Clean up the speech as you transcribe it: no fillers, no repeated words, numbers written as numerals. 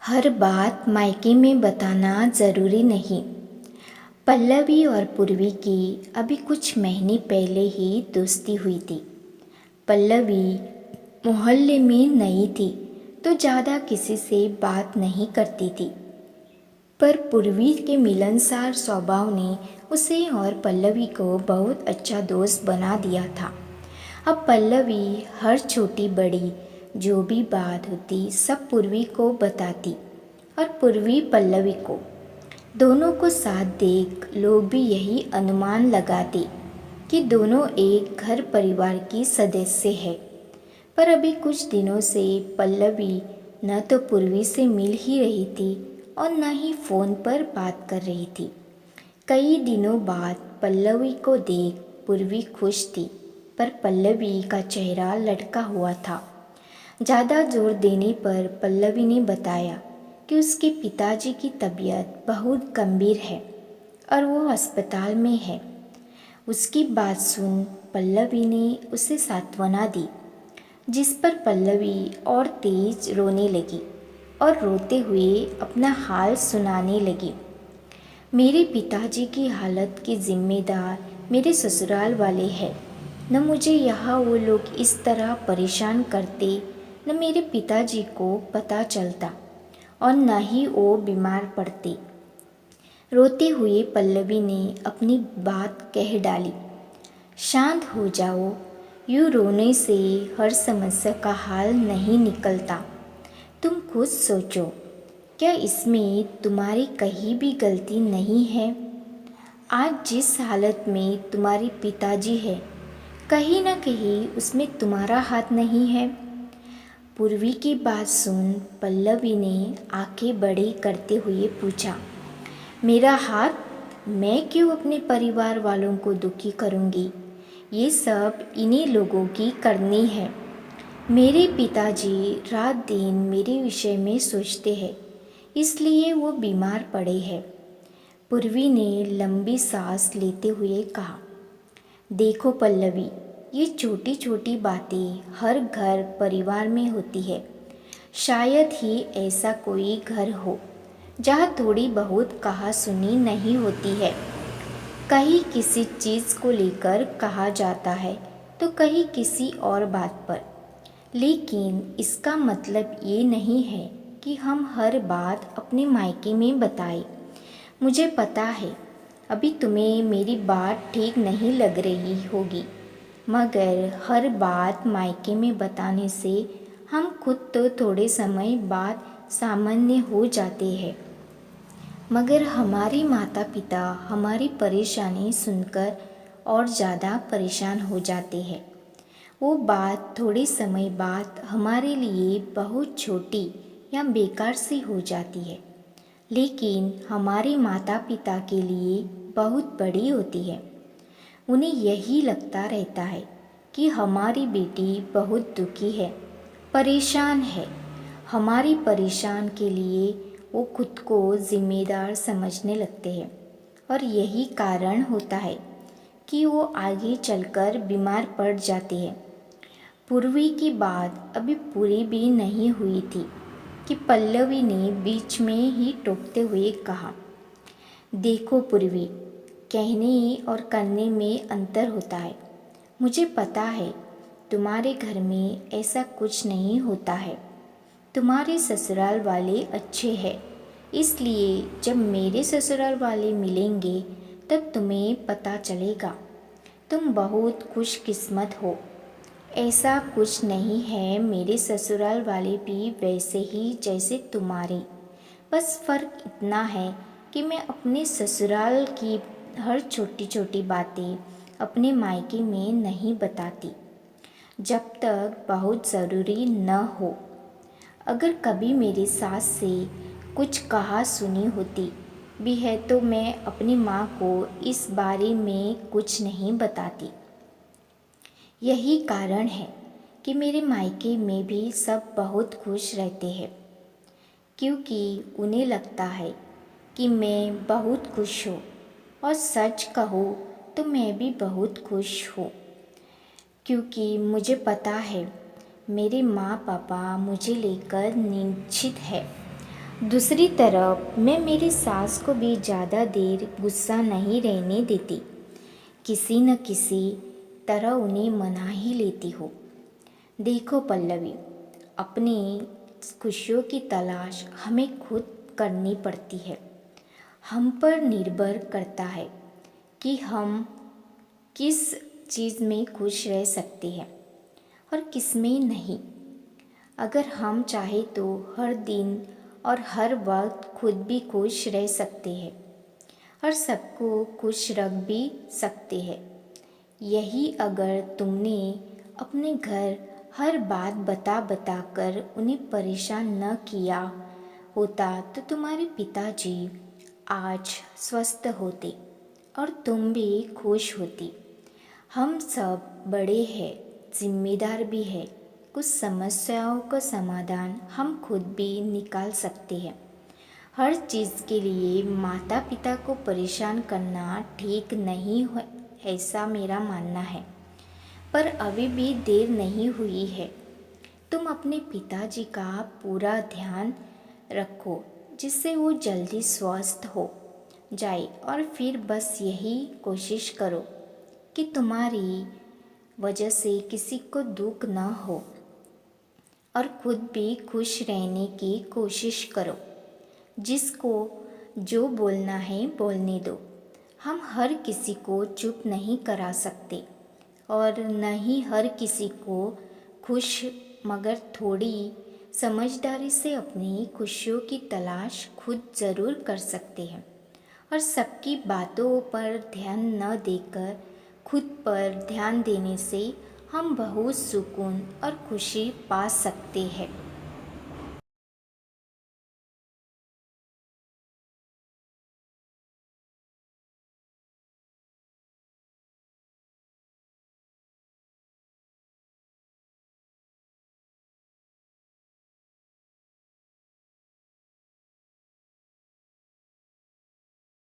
हर बात मायके में बताना ज़रूरी नहीं। पल्लवी और पूर्वी की अभी कुछ महीने पहले ही दोस्ती हुई थी। पल्लवी मोहल्ले में नई थी तो ज़्यादा किसी से बात नहीं करती थी, पर पूर्वी के मिलनसार स्वभाव ने उसे और पल्लवी को बहुत अच्छा दोस्त बना दिया था। अब पल्लवी हर छोटी बड़ी जो भी बात होती सब पूर्वी को बताती और पूर्वी पल्लवी को। दोनों को साथ देख लोग भी यही अनुमान लगाते कि दोनों एक घर परिवार की सदस्य है। पर अभी कुछ दिनों से पल्लवी न तो पूर्वी से मिल ही रही थी और न ही फ़ोन पर बात कर रही थी। कई दिनों बाद पल्लवी को देख पूर्वी खुश थी, पर पल्लवी का चेहरा लटका हुआ था। ज़्यादा जोर देने पर पल्लवी ने बताया कि उसके पिताजी की तबीयत बहुत गंभीर है और वो अस्पताल में है। उसकी बात सुन पल्लवी ने उसे सांत्वना दी, जिस पर पल्लवी और तेज रोने लगी और रोते हुए अपना हाल सुनाने लगी। मेरे पिताजी की हालत के जिम्मेदार मेरे ससुराल वाले हैं। न मुझे यहाँ वो लोग इस तरह परेशान करते, न मेरे पिताजी को पता चलता और न ही वो बीमार पड़ते। रोते हुए पल्लवी ने अपनी बात कह डाली। शांत हो जाओ, यूँ रोने से हर समस्या का हल नहीं निकलता। तुम खुद सोचो, क्या इसमें तुम्हारी कहीं भी गलती नहीं है? आज जिस हालत में तुम्हारे पिताजी है, कहीं ना कहीं उसमें तुम्हारा हाथ नहीं है। पूर्वी की बात सुन पल्लवी ने आंखें बड़ी करते हुए पूछा, मेरा हाथ? मैं क्यों अपने परिवार वालों को दुखी करूँगी? ये सब इन्हीं लोगों की करनी है। मेरे पिताजी रात दिन मेरे विषय में सोचते हैं, इसलिए वो बीमार पड़े हैं। पूर्वी ने लंबी सांस लेते हुए कहा, देखो पल्लवी, ये छोटी छोटी बातें हर घर परिवार में होती है। शायद ही ऐसा कोई घर हो जहाँ थोड़ी बहुत कहा सुनी नहीं होती है। कहीं किसी चीज़ को लेकर कहा जाता है तो कहीं किसी और बात पर। लेकिन इसका मतलब ये नहीं है कि हम हर बात अपने मायके में बताएं। मुझे पता है अभी तुम्हें मेरी बात ठीक नहीं लग रही होगी, मगर हर बात मायके में बताने से हम खुद तो थोड़े समय बाद सामान्य हो जाते हैं, मगर हमारे माता पिता हमारी परेशानी सुनकर और ज़्यादा परेशान हो जाते हैं। वो बात थोड़े समय बाद हमारे लिए बहुत छोटी या बेकार सी हो जाती है, लेकिन हमारे माता पिता के लिए बहुत बड़ी होती है। उन्हें यही लगता रहता है कि हमारी बेटी बहुत दुखी है, परेशान है। हमारी परेशान के लिए वो खुद को जिम्मेदार समझने लगते हैं और यही कारण होता है कि वो आगे चलकर बीमार पड़ जाते हैं। पूर्वी की बात अभी पूरी भी नहीं हुई थी कि पल्लवी ने बीच में ही टोकते हुए कहा, देखो पूर्वी, कहने और करने में अंतर होता है। मुझे पता है तुम्हारे घर में ऐसा कुछ नहीं होता है। तुम्हारे ससुराल वाले अच्छे हैं, इसलिए जब मेरे ससुराल वाले मिलेंगे तब तुम्हें पता चलेगा। तुम बहुत खुशकिस्मत हो। ऐसा कुछ नहीं है, मेरे ससुराल वाले भी वैसे ही जैसे तुम्हारे। बस फ़र्क इतना है कि मैं अपने ससुराल की हर छोटी छोटी बातें अपने मायके में नहीं बताती, जब तक बहुत ज़रूरी न हो। अगर कभी मेरी सास से कुछ कहा सुनी होती भी है तो मैं अपनी माँ को इस बारे में कुछ नहीं बताती। यही कारण है कि मेरे मायके में भी सब बहुत खुश रहते हैं, क्योंकि उन्हें लगता है कि मैं बहुत खुश हूँ। और सच कहूँ तो मैं भी बहुत खुश हूँ, क्योंकि मुझे पता है मेरे माँ पापा मुझे लेकर निश्चित है। दूसरी तरफ मैं मेरी सास को भी ज़्यादा देर गुस्सा नहीं रहने देती। किसी न किसी तरह उन्हें मना ही लेती हूँ। देखो पल्लवी, अपनी खुशियों की तलाश हमें खुद करनी पड़ती है। हम पर निर्भर करता है कि हम किस चीज़ में खुश रह सकते हैं और किस में नहीं। अगर हम चाहे तो हर दिन और हर वक्त खुद भी खुश रह सकते हैं और सबको खुश रख भी सकते हैं। यही अगर तुमने अपने घर हर बात बता बता कर उन्हें परेशान न किया होता तो तुम्हारे पिताजी आज स्वस्थ होते और तुम भी खुश होती। हम सब बड़े हैं, जिम्मेदार भी हैं। कुछ समस्याओं का समाधान हम खुद भी निकाल सकते हैं। हर चीज़ के लिए माता पिता को परेशान करना ठीक नहीं है, ऐसा मेरा मानना है। पर अभी भी देर नहीं हुई है। तुम अपने पिताजी का पूरा ध्यान रखो जिससे वो जल्दी स्वस्थ हो जाए और फिर बस यही कोशिश करो कि तुम्हारी वजह से किसी को दुख न हो और खुद भी खुश रहने की कोशिश करो। जिसको जो बोलना है बोलने दो। हम हर किसी को चुप नहीं करा सकते और न ही हर किसी को खुश, मगर थोड़ी समझदारी से अपनी खुशियों की तलाश खुद ज़रूर कर सकते हैं और सबकी बातों पर ध्यान न देकर खुद पर ध्यान देने से हम बहुत सुकून और खुशी पा सकते हैं।